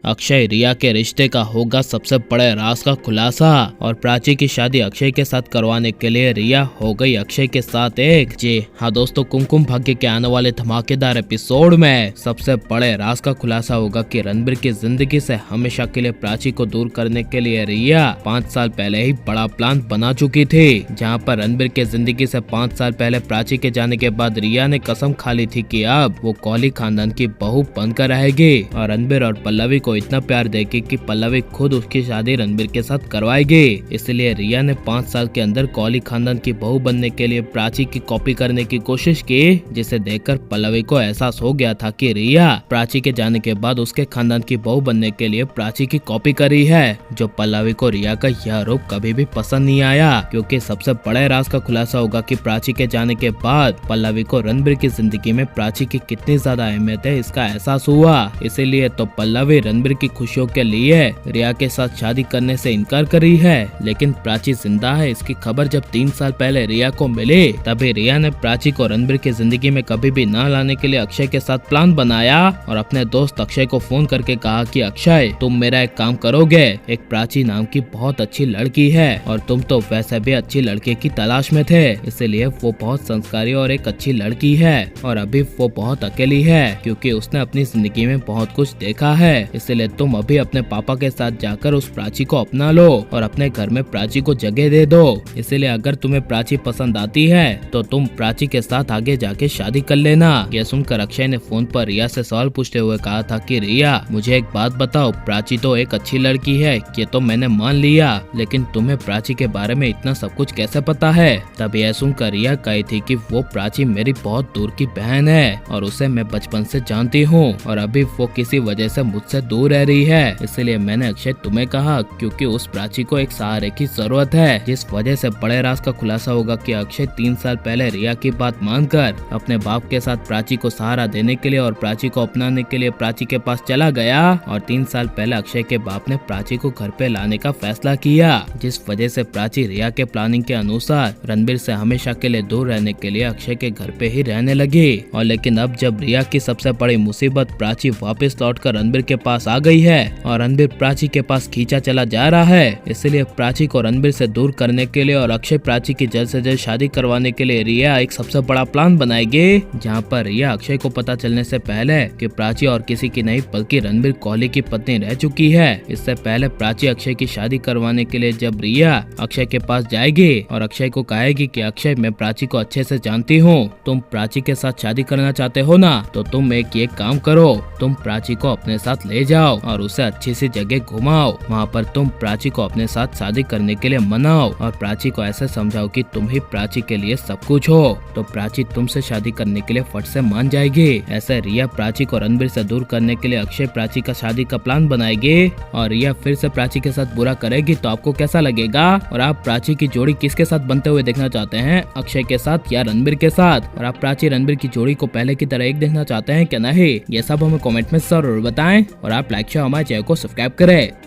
अक्षय रिया के रिश्ते का होगा सबसे बड़े राज का खुलासा। और प्राची की शादी अक्षय के साथ करवाने के लिए रिया हो गई अक्षय के साथ एक। जी हाँ दोस्तों, कुमकुम भाग्य के आने वाले धमाकेदार एपिसोड में सबसे बड़े राज का खुलासा होगा कि रणबीर की जिंदगी से हमेशा के लिए प्राची को दूर करने के लिए रिया 5 साल पहले ही बड़ा प्लान बना चुकी थी। जहाँ पर रणबीर के जिंदगी से 5 साल पहले प्राची के जाने के बाद रिया ने कसम खा ली थी कि अब वो कोहली खानदान की बहू बनकर रहेगी और रणबीर और पल्लवी को इतना प्यार देगी कि पल्लवी खुद उसकी शादी रणबीर के साथ करवाएगी। इसलिए रिया ने 5 साल के अंदर कोहली खानदान की बहू बनने के लिए प्राची की कॉपी करने की कोशिश की, जिसे देखकर पल्लवी को एहसास हो गया था कि रिया प्राची के जाने के बाद उसके खानदान की बहू बनने के लिए प्राची की कॉपी करी है। जो पल्लवी को रिया का यह आरोप कभी भी पसंद नहीं आया, क्योंकि सबसे बड़े राज का खुलासा होगा कि प्राची के जाने के बाद पल्लवी को रणबीर की जिंदगी में प्राची की कितनी ज्यादा अहमियत है इसका एहसास हुआ। इसीलिए तो पल्लवी रणबीर की खुशियों के लिए रिया के साथ शादी करने से इनकार कर रही है। लेकिन प्राची जिंदा है इसकी खबर जब 3 साल पहले रिया को मिली, तभी रिया ने प्राची को रणबीर की जिंदगी में कभी भी न लाने के लिए अक्षय के साथ प्लान बनाया और अपने दोस्त अक्षय को फोन करके कहा कि अक्षय, तुम मेरा एक काम करोगे। एक प्राची नाम की बहुत अच्छी लड़की है और तुम तो वैसे भी अच्छी लड़के की तलाश में थे, इसलिए वो बहुत संस्कारी और एक अच्छी लड़की है और अभी वो बहुत अकेली है क्योंकि उसने अपनी जिंदगी में बहुत कुछ देखा है। इसलिए तुम अभी अपने पापा के साथ जाकर उस प्राची को अपना लो और अपने घर में प्राची को जगह दे दो। इसलिए अगर तुम्हें प्राची पसंद आती है तो तुम प्राची के साथ आगे जाके शादी कर लेना। यह सुनकर अक्षय ने फोन पर रिया से सवाल पूछते हुए कहा था कि रिया, मुझे एक बात बताओ, प्राची तो एक अच्छी लड़की है, ये तो मैंने मान लिया, लेकिन तुम्हें प्राची के बारे में इतना सब कुछ कैसे पता है? तब यह सुनकर रिया कही थी कि वो प्राची मेरी बहुत दूर की बहन है और उसे मैं बचपन से जानती हूँ और अभी वो किसी वजह से मुझसे दूर रह रही है। इसलिए मैंने अक्षय तुम्हें कहा क्योंकि उस प्राची को एक सहारे की जरूरत है। जिस वजह से बड़े राज का खुलासा होगा कि अक्षय 3 साल पहले रिया की बात मानकर अपने बाप के साथ प्राची को सहारा देने के लिए और प्राची को अपनाने के लिए प्राची के पास चला गया और 3 साल पहले अक्षय के बाप ने प्राची को घर पे लाने का फैसला किया, जिस वजह से प्राची रिया के प्लानिंग के अनुसार रणबीर से हमेशा के लिए दूर रहने के लिए अक्षय के घर पे ही रहने लगी। और लेकिन अब जब रिया की सबसे बड़ी मुसीबत प्राची वापस लौटकर रणबीर के पास आ गई है और रणबीर प्राची के पास खींचा चला जा रहा है, इसलिए प्राची को रणबीर से दूर करने के लिए और अक्षय प्राची की जल्द से जल्द शादी करवाने के लिए रिया एक सबसे बड़ा प्लान बनाएगी, जहां पर रिया अक्षय को पता चलने से पहले कि प्राची और किसी की नहीं बल्कि रणबीर कोहली की पत्नी रह चुकी है। इससे पहले प्राची अक्षय की शादी करवाने के लिए जब रिया अक्षय के पास जाएगी और अक्षय को कहेगी कि अक्षय, मैं प्राची को अच्छे से जानती हूँ, तुम प्राची के साथ शादी करना चाहते हो ना, तो तुम एक काम करो, तुम प्राची को अपने साथ ले जाओ और उसे अच्छी सी जगह घुमाओ, वहाँ पर तुम प्राची को अपने साथ शादी करने के लिए मनाओ और प्राची को ऐसे समझाओ कि तुम ही प्राची के लिए सब कुछ हो, तो प्राची तुमसे शादी करने के लिए फट से मान जाएगी। ऐसे रिया प्राची को रणबीर से दूर करने के लिए अक्षय प्राची का शादी का प्लान बनाएगी और रिया फिर से प्राची के साथ बुरा करेगी। तो आपको कैसा लगेगा और आप प्राची की जोड़ी किसके साथ बनते हुए देखना चाहते हैं, अक्षय के साथ या रणबीर के साथ? और आप प्राची रणबीर की जोड़ी को पहले की तरह एक देखना चाहते हैं क्या नहीं? ये सब हमें कमेंट में जरूर बताएं और आप लाइक शेयर हमारे चैनल को सब्सक्राइब करें।